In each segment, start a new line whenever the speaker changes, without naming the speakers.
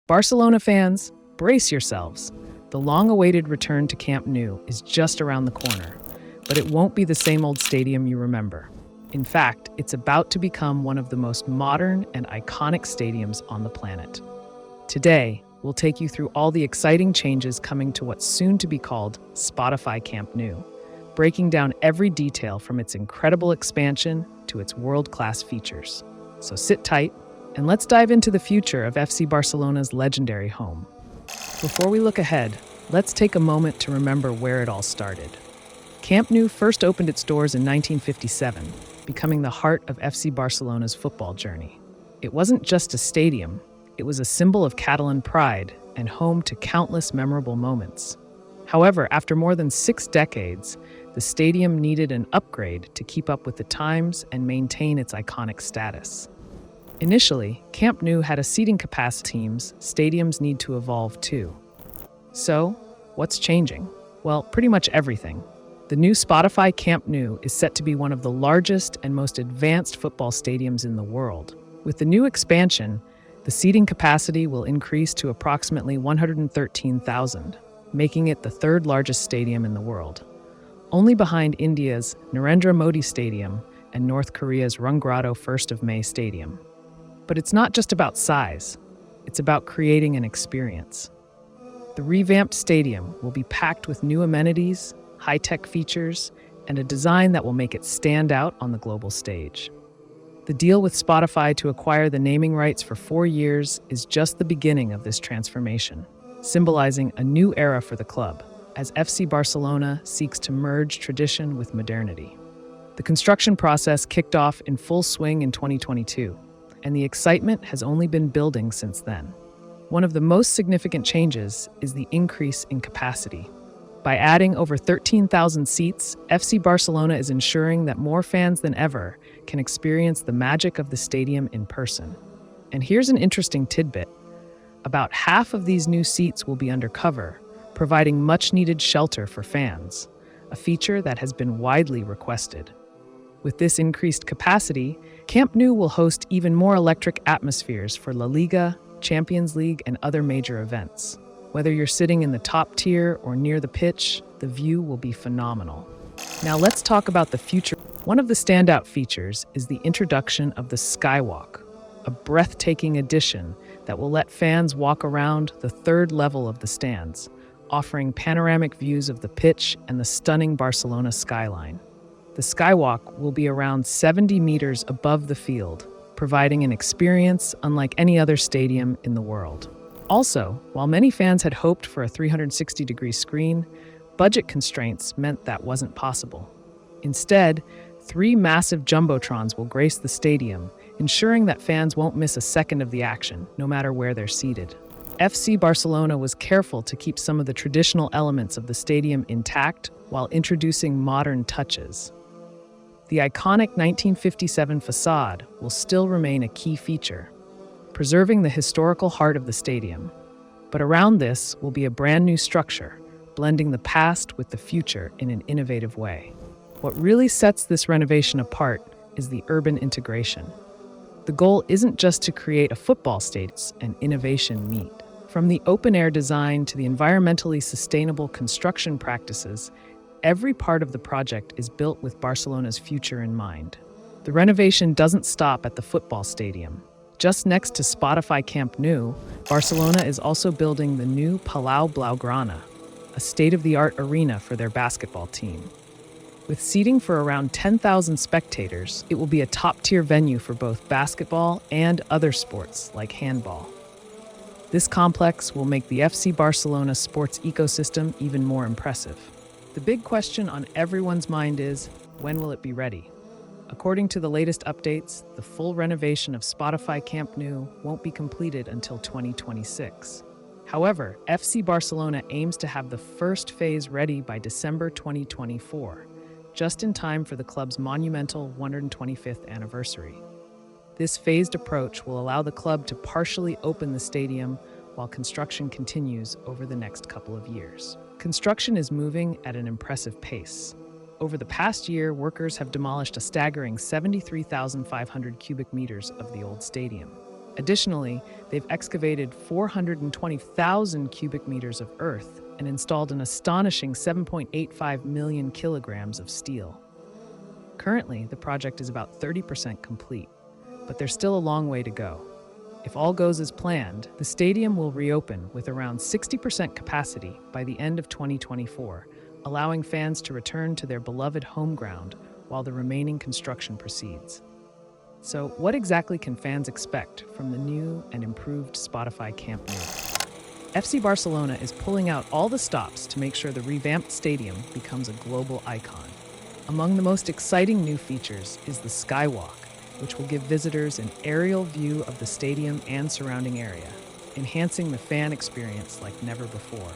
Barcelona fans, brace yourselves. The long-awaited return to Camp Nou is just around the corner, but it won't be the same old stadium you remember. In fact, it's about to become one of the most modern and iconic stadiums on the planet. Today, we'll take you through all the exciting changes coming to what's soon to be called Spotify Camp Nou, breaking down every detail from its incredible expansion to its world-class features. So sit tight, and let's dive into the future of FC Barcelona's legendary home. Before we look ahead, let's take a moment to remember where it all started. Camp Nou first opened its doors in 1957, becoming the heart of FC Barcelona's football journey. It wasn't just a stadium, it was a symbol of Catalan pride and home to countless memorable moments. However, after more than 6 decades, the stadium needed an upgrade to keep up with the times and maintain its iconic status. Initially, Camp Nou had a seating capacity. Stadiums need to evolve too. So, what's changing? Well, pretty much everything. The new Spotify Camp Nou is set to be one of the largest and most advanced football stadiums in the world. With the new expansion, the seating capacity will increase to approximately 113,000, making it the third largest stadium in the world, only behind India's Narendra Modi Stadium and North Korea's Rungratto 1st of May Stadium. But it's not just about size, it's about creating an experience. The revamped stadium will be packed with new amenities, high-tech features, and a design that will make it stand out on the global stage. The deal with Spotify to acquire the naming rights for 4 years is just the beginning of this transformation, symbolizing a new era for the club, as FC Barcelona seeks to merge tradition with modernity. The construction process kicked off in full swing in 2022, and the excitement has only been building since then. One of the most significant changes is the increase in capacity. By adding over 13,000 seats, FC Barcelona is ensuring that more fans than ever can experience the magic of the stadium in person. And here's an interesting tidbit. About half of these new seats will be undercover, providing much-needed shelter for fans, a feature that has been widely requested. With this increased capacity, Camp Nou will host even more electric atmospheres for La Liga, Champions League, and other major events. Whether you're sitting in the top tier or near the pitch, the view will be phenomenal. Now let's talk about the future. One of the standout features is the introduction of the Skywalk, a breathtaking addition that will let fans walk around the third level of the stands, offering panoramic views of the pitch and the stunning Barcelona skyline. The Skywalk will be around 70 meters above the field, providing an experience unlike any other stadium in the world. Also, while many fans had hoped for a 360-degree screen, budget constraints meant that wasn't possible. Instead, 3 massive jumbotrons will grace the stadium, ensuring that fans won't miss a second of the action, no matter where they're seated. FC Barcelona was careful to keep some of the traditional elements of the stadium intact while introducing modern touches. The iconic 1957 facade will still remain a key feature, preserving the historical heart of the stadium. But around this will be a brand new structure, blending the past with the future in an innovative way. What really sets this renovation apart is the urban integration. The goal isn't just to create a football stadium and innovation meet. From the open-air design to the environmentally sustainable construction practices, every part of the project is built with Barcelona's future in mind. The renovation doesn't stop at the football stadium. Just next to Spotify Camp Nou, Barcelona is also building the new Palau Blaugrana, a state-of-the-art arena for their basketball team. With seating for around 10,000 spectators, it will be a top-tier venue for both basketball and other sports like handball. This complex will make the FC Barcelona sports ecosystem even more impressive. The big question on everyone's mind is, when will it be ready? According to the latest updates, the full renovation of Spotify Camp Nou won't be completed until 2026. However, FC Barcelona aims to have the first phase ready by December 2024, just in time for the club's monumental 125th anniversary. This phased approach will allow the club to partially open the stadium while construction continues over the next couple of years. Construction is moving at an impressive pace. Over the past year, workers have demolished a staggering 73,500 cubic meters of the old stadium. Additionally, they've excavated 420,000 cubic meters of earth and installed an astonishing 7.85 million kilograms of steel. Currently, the project is about 30% complete, but there's still a long way to go. If all goes as planned, the stadium will reopen with around 60% capacity by the end of 2024, allowing fans to return to their beloved home ground while the remaining construction proceeds. So, what exactly can fans expect from the new and improved Spotify Camp Nou? FC Barcelona is pulling out all the stops to make sure the revamped stadium becomes a global icon. Among the most exciting new features is the Skywalk, which will give visitors an aerial view of the stadium and surrounding area, enhancing the fan experience like never before.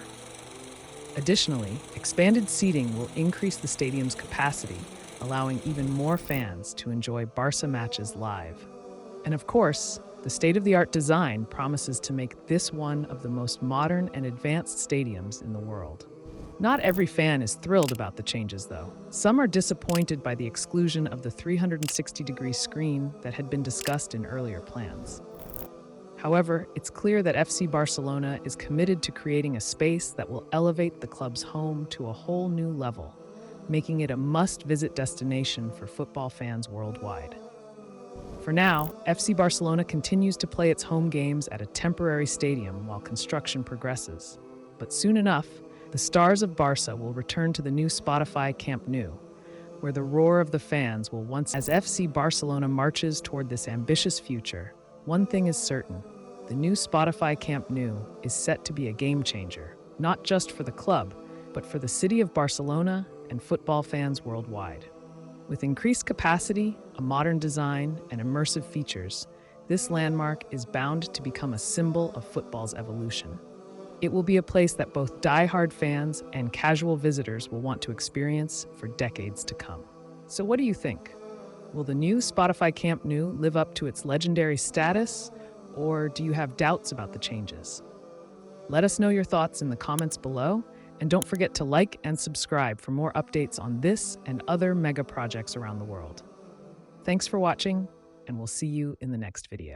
Additionally, expanded seating will increase the stadium's capacity, allowing even more fans to enjoy Barca matches live. And of course, the state-of-the-art design promises to make this one of the most modern and advanced stadiums in the world. Not every fan is thrilled about the changes, though. Some are disappointed by the exclusion of the 360-degree screen that had been discussed in earlier plans. However, it's clear that FC Barcelona is committed to creating a space that will elevate the club's home to a whole new level, making it a must-visit destination for football fans worldwide. For now, FC Barcelona continues to play its home games at a temporary stadium while construction progresses. But soon enough, the stars of Barca will return to the new Spotify Camp Nou, where the roar of the fans will once. As FC Barcelona marches toward this ambitious future, one thing is certain: the new Spotify Camp Nou is set to be a game changer, not just for the club, but for the city of Barcelona and football fans worldwide. With increased capacity, a modern design, and immersive features, this landmark is bound to become a symbol of football's evolution. It will be a place that both die-hard fans and casual visitors will want to experience for decades to come. So what do you think? Will the new Spotify Camp Nou live up to its legendary status, or do you have doubts about the changes? Let us know your thoughts in the comments below, and don't forget to like and subscribe for more updates on this and other mega projects around the world. Thanks for watching, and we'll see you in the next video.